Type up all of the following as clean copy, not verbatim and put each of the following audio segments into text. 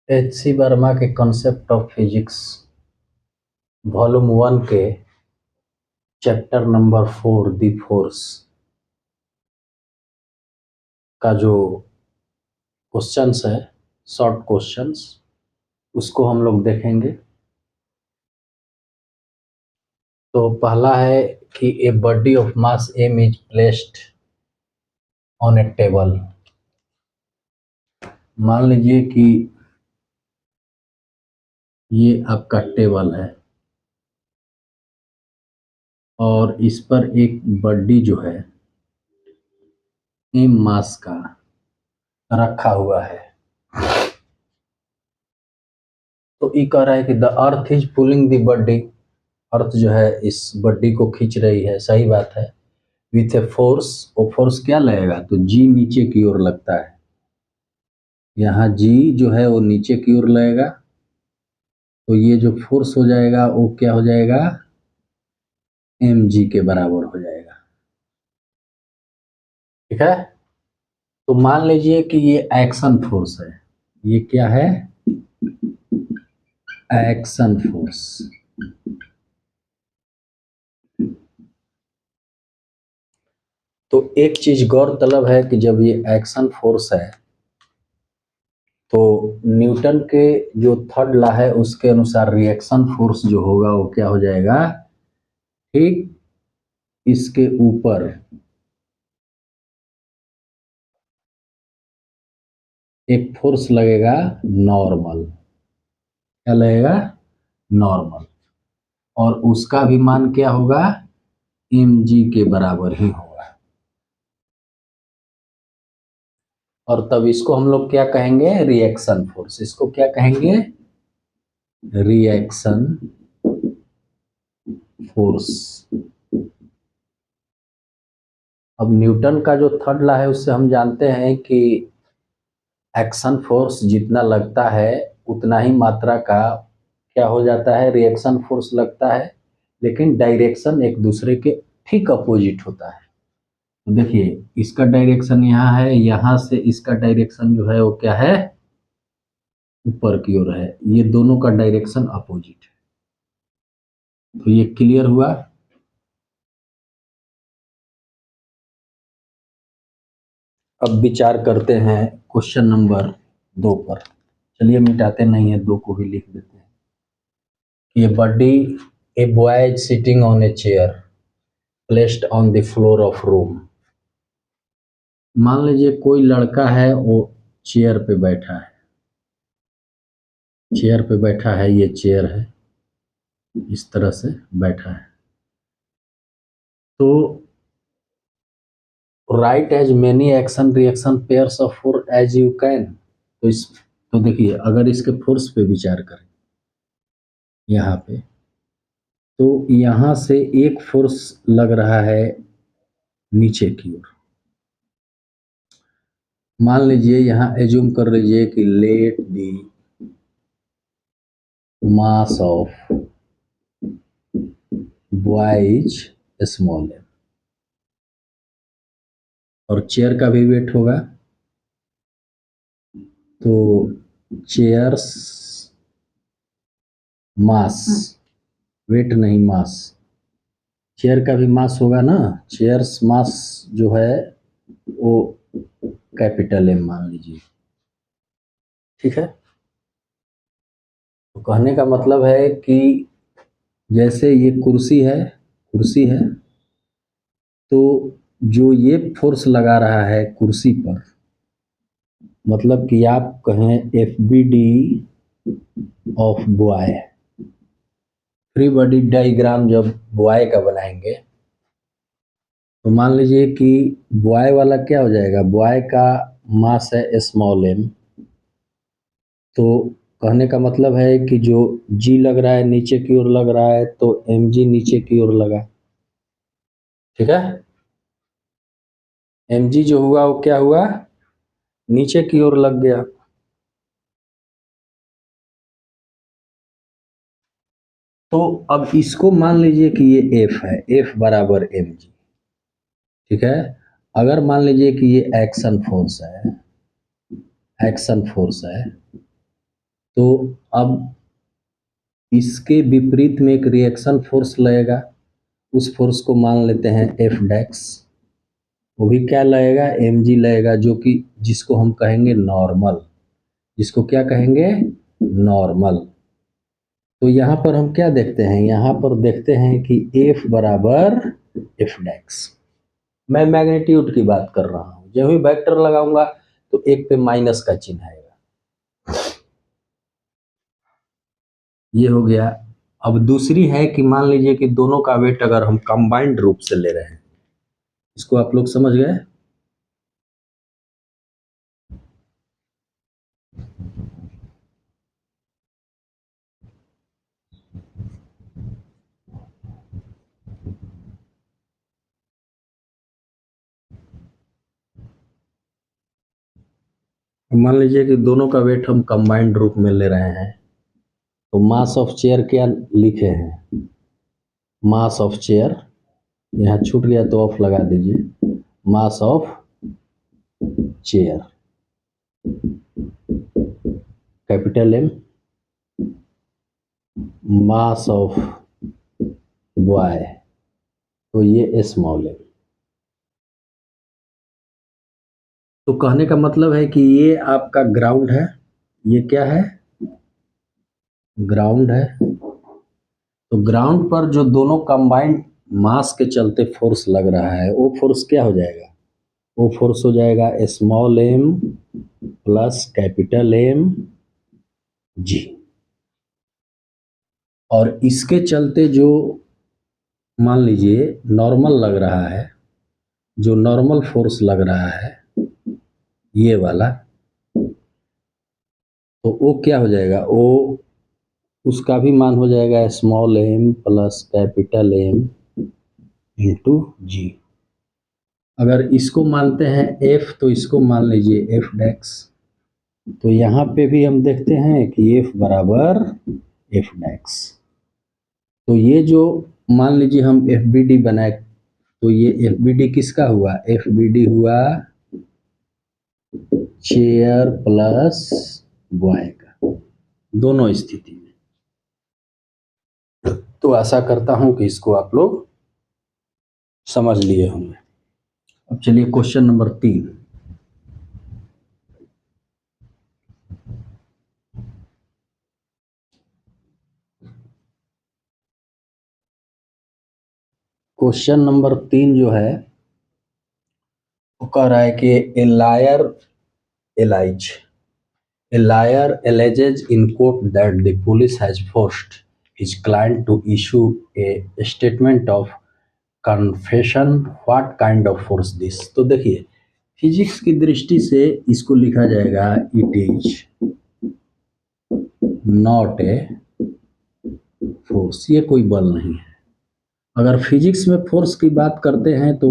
H.C. Verma के concept of physics volume 1 के chapter number 4 the force का जो क्वेश्चंस है, शॉर्ट क्वेश्चंस, उसको हम लोग देखेंगे। तो पहला है कि a body of mass m is placed on A table. मान लीजिए कि ये आपका टेबल है और इस पर एक बॉडी जो है m मास का रखा हुआ है। तो ये कह रहा है कि the earth is pulling the body, earth जो है इस बॉडी को खींच रही है, सही बात है। विथ ए फोर्स, वो फोर्स क्या लगेगा, तो जी नीचे की ओर लगता है, यहाँ जी जो है वो नीचे की ओर लगेगा। तो ये जो फोर्स हो जाएगा वो क्या हो जाएगा, एम जी के बराबर हो जाएगा। ठीक है। तो मान लीजिए कि ये एक्शन फोर्स है, ये क्या है, एक्शन फोर्स। तो एक चीज गौरतलब है कि जब ये एक्शन फोर्स है तो न्यूटन के जो थर्ड लॉ है उसके अनुसार रिएक्शन फोर्स जो होगा वो क्या हो जाएगा, ठीक इसके ऊपर एक फोर्स लगेगा नॉर्मल। क्या लगेगा, नॉर्मल। और उसका भी मान क्या होगा, एम जी के बराबर ही होगा। और तब इसको हम लोग क्या कहेंगे, रिएक्शन फोर्स। इसको क्या कहेंगे, रिएक्शन फोर्स। अब न्यूटन का जो थर्ड लॉ है उससे हम जानते हैं कि एक्शन फोर्स जितना लगता है उतना ही मात्रा का क्या हो जाता है, रिएक्शन फोर्स लगता है, लेकिन डायरेक्शन एक दूसरे के ठीक अपोजिट होता है। तो देखिए इसका डायरेक्शन यहाँ है, यहाँ से इसका डायरेक्शन जो है वो क्या है, ऊपर की ओर है। ये दोनों का डायरेक्शन अपोजिट है। तो ये क्लियर हुआ। अब विचार करते हैं क्वेश्चन नंबर 2 पर। चलिए मिटाते नहीं है, 2 को भी लिख देते हैं। ये body, a boy is sitting on a chair placed on the floor of room. मान लीजिए कोई लड़का है, वो चेयर पे बैठा है, चेयर पे बैठा है, ये चेयर है, इस तरह से बैठा है। तो right as many action reaction pairs of force as you can. तो देखिए अगर इसके फोर्स पे विचार करें यहाँ पे, तो यहाँ से एक फोर्स लग रहा है नीचे की ओर। मान लीजिए यहाँ एज्यूम कर लीजिए कि let the mass of boy is small M, और चेयर का भी वेट होगा। तो चेयर्स मास, वेट नहीं मास, चेयर का भी मास होगा ना। चेयर्स मास जो है वो कैपिटल एम मान लीजिए। ठीक है। तो कहने का मतलब है कि जैसे ये कुर्सी है, कुर्सी है, तो जो ये फोर्स लगा रहा है कुर्सी पर, मतलब कि आप कहें F B D of boy. Free body diagram जब बॉय का बनाएंगे तो मान लीजिए कि बॉय वाला क्या हो जाएगा, बॉय का मास है स्मॉल एम। तो कहने का मतलब है कि जो जी लग रहा है नीचे की ओर लग रहा है, तो एम जी नीचे की ओर लगा। ठीक है। एम जी जो हुआ वो क्या हुआ, नीचे की ओर लग गया। तो अब इसको मान लीजिए कि ये एफ है, एफ बराबर एम जी। ठीक है। अगर मान लीजिए कि ये एक्शन फोर्स है, एक्शन फोर्स है, तो अब इसके विपरीत में एक रिएक्शन फोर्स लगेगा, उस फोर्स को मान लेते हैं एफ डैक्स, वो भी क्या लगेगा, एम जी लगेगा, जो कि जिसको हम कहेंगे नॉर्मल, जिसको क्या कहेंगे, नॉर्मल। तो यहाँ पर हम क्या देखते हैं, यहाँ पर देखते हैं कि एफ बराबर एफ डैक्स, मैं मैग्नीट्यूड की बात कर रहा हूँ, जब भी वेक्टर लगाऊंगा तो एक पे माइनस का चिन्ह आएगा, ये हो गया। अब दूसरी है कि मान लीजिए कि दोनों का वेट अगर हम कंबाइंड रूप से ले रहे हैं, इसको आप लोग समझ गए। मान लीजिए कि दोनों का वेट हम कंबाइंड रूप में ले रहे हैं, तो मास ऑफ चेयर क्या लिखे हैं, मास ऑफ चेयर, यहाँ छूट गया तो ऑफ लगा दीजिए, mass of chair capital M, mass of boy तो ये स्मॉल एम। तो कहने का मतलब है कि ये आपका ग्राउंड है, ये क्या है, ग्राउंड है। तो ग्राउंड पर जो दोनों कंबाइंड मास के चलते फोर्स लग रहा है, वो फोर्स क्या हो जाएगा, वो फोर्स हो जाएगा small M plus capital M g. और इसके चलते जो मान लीजिए नॉर्मल लग रहा है, जो नॉर्मल फोर्स लग रहा है ये वाला, तो वो क्या हो जाएगा, वो उसका भी मान हो जाएगा small M plus capital M into G. अगर इसको मानते हैं एफ तो इसको मान लीजिए एफ डैक्स, तो यहाँ पे भी हम देखते हैं कि एफ बराबर एफ डैक्स। तो ये जो मान लीजिए हम एफ बी डी बनाए, तो ये एफ बी डी किसका हुआ, एफ बी डी हुआ चेयर प्लस बॉय का, दोनों स्थिति में। तो आशा करता हूं कि इसको आप लोग समझ लिए होंगे। अब चलिए क्वेश्चन नंबर 3। क्वेश्चन नंबर 3 जो है वो कह रहा है कि ए lawyer allies, a liar alleges in court that the police has forced his client to issue a statement of confession. What kind of force this? तो देखिए फिजिक्स की दृष्टि से इसको लिखा जाएगा it is not a force, ये कोई बल नहीं है। अगर फिजिक्स में फोर्स की बात करते हैं तो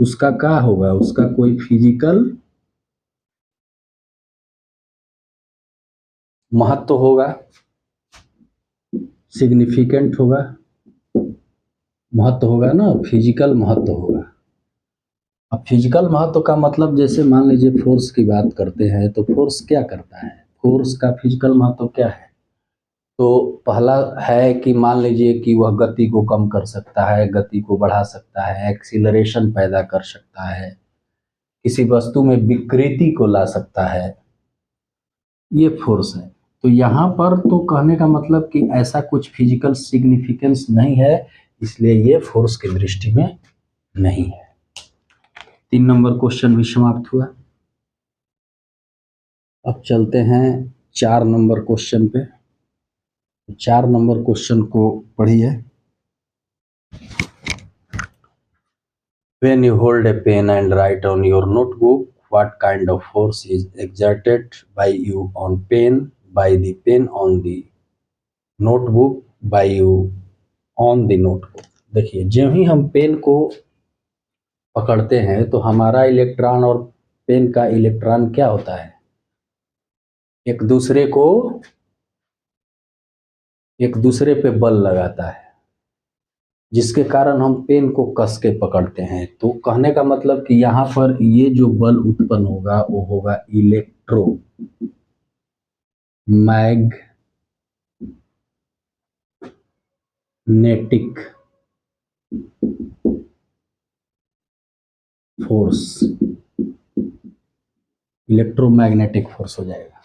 उसका क्या होगा, उसका कोई फिजिकल महत्व होगा, सिग्निफिकेंट होगा, महत्व होगा ना, फिजिकल महत्व होगा। अब फिजिकल महत्व का मतलब जैसे मान लीजिए फोर्स की बात करते हैं तो फोर्स क्या करता है, फोर्स का फिजिकल महत्व क्या है। तो पहला है कि मान लीजिए कि वह गति को कम कर सकता है, गति को बढ़ा सकता है, एक्सीलरेशन पैदा कर सकता है, किसी वस्तु में विकृति को ला सकता है, ये फोर्स है। तो यहाँ पर तो कहने का मतलब कि ऐसा कुछ फिजिकल सिग्निफिकेंस नहीं है, इसलिए ये फोर्स की दृष्टि में नहीं है। 3 नंबर क्वेश्चन भी समाप्त हुआ। अब चलते हैं 4 नंबर क्वेश्चन पे। 4 नंबर क्वेश्चन को पढ़िए। When you hold a pen and write on your notebook, what kind of force is exerted by you on pen, by the pen on the notebook, by you on the notebook? देखिए जब ही हम pen को पकड़ते हैं तो हमारा electron और pen का इलेक्ट्रॉन क्या होता है, एक दूसरे पे बल लगाता है, जिसके कारण हम पेन को कस के पकड़ते हैं। तो कहने का मतलब कि यहाँ पर ये जो बल उत्पन्न होगा वो होगा मैग्नेटिक फोर्स, इलेक्ट्रोमैग्नेटिक फोर्स हो जाएगा।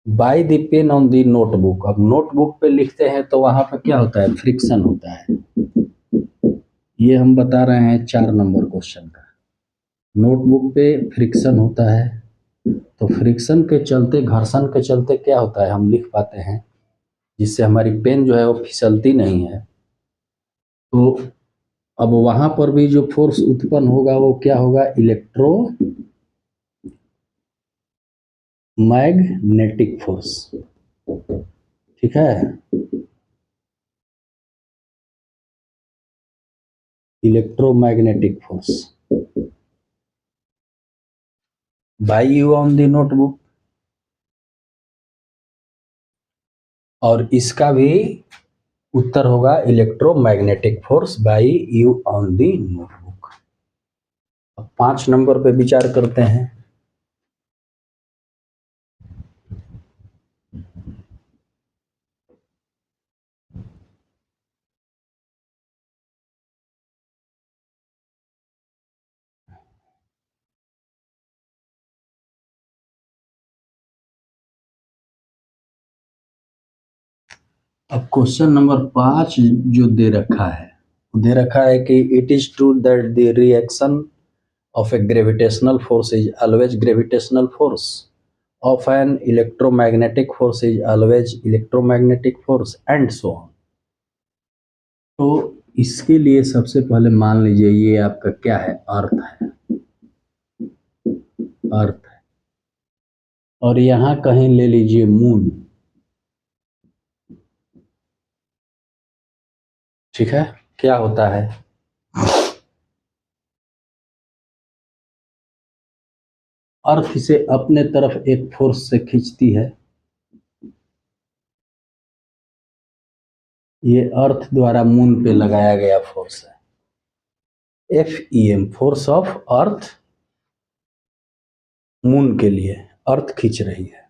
By the pain on the notebook, अब नोटबुक पे लिखते हैं तो वहां पर क्या होता है, फ्रिक्शन होता है। ये हम बता रहे हैं 4 नंबर क्वेश्चन का। नोटबुक पे फ्रिक्शन होता है, तो फ्रिक्शन के चलते, घर्षण के चलते क्या होता है, हम लिख पाते हैं, जिससे हमारी पेन जो है वो फिसलती नहीं है। तो अब वहां पर भी जो फोर्स उत्पन्न होगा वो क्या होगा, इलेक्ट्रोमैग्नेटिक फोर्स। ठीक है, electromagnetic force by you on the notebook. और इसका भी उत्तर होगा electromagnetic force by you on the notebook. अब 5 नंबर पे विचार करते हैं। अब क्वेश्चन नंबर 5 जो दे रखा है कि it is true that the reaction of A gravitational force is always gravitational force, of an electromagnetic force is always electromagnetic force, and so on. तो इसके लिए सबसे पहले मान लीजिए ये आपका क्या है, अर्थ है, अर्थ है, और यहां कहीं ले लीजिए मून। ठीक है, क्या होता है, अर्थ इसे अपने तरफ एक फोर्स से खींचती है। ये अर्थ द्वारा मून पे लगाया गया फोर्स है, FEM, force of earth moon के लिए, अर्थ खींच रही है।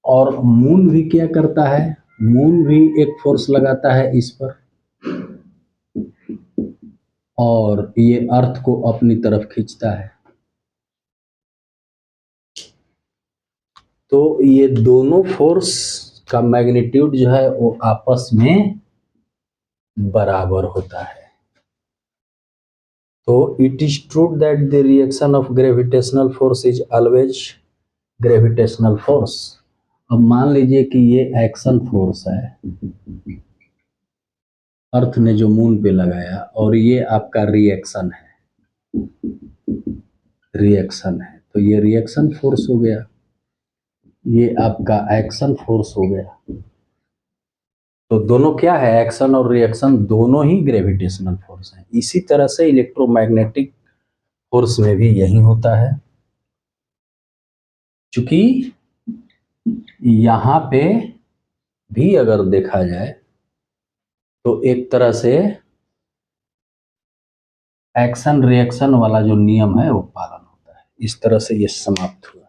और मून भी क्या करता है, मून भी एक फोर्स लगाता है इस पर, और ये अर्थ को अपनी तरफ खींचता है। तो ये दोनों फोर्स का मैग्नीट्यूड जो है वो आपस में बराबर होता है। तो it is true that the reaction of gravitational force is always gravitational force. अब मान लीजिए कि ये एक्शन फोर्स है, अर्थ ने जो मून पे लगाया, और ये आपका रिएक्शन है, रिएक्शन है, तो ये रिएक्शन फोर्स हो गया, ये आपका एक्शन फोर्स हो गया। तो दोनों क्या है, एक्शन और रिएक्शन दोनों ही ग्रेविटेशनल फोर्स हैं। इसी तरह से इलेक्ट्रोमैग्नेटिक फोर्स में भी यही होता है, क्योंकि यहाँ पे भी अगर देखा जाए तो एक तरह से एक्शन रिएक्शन वाला जो नियम है वो पालन होता है। इस तरह से ये समाप्त हुआ।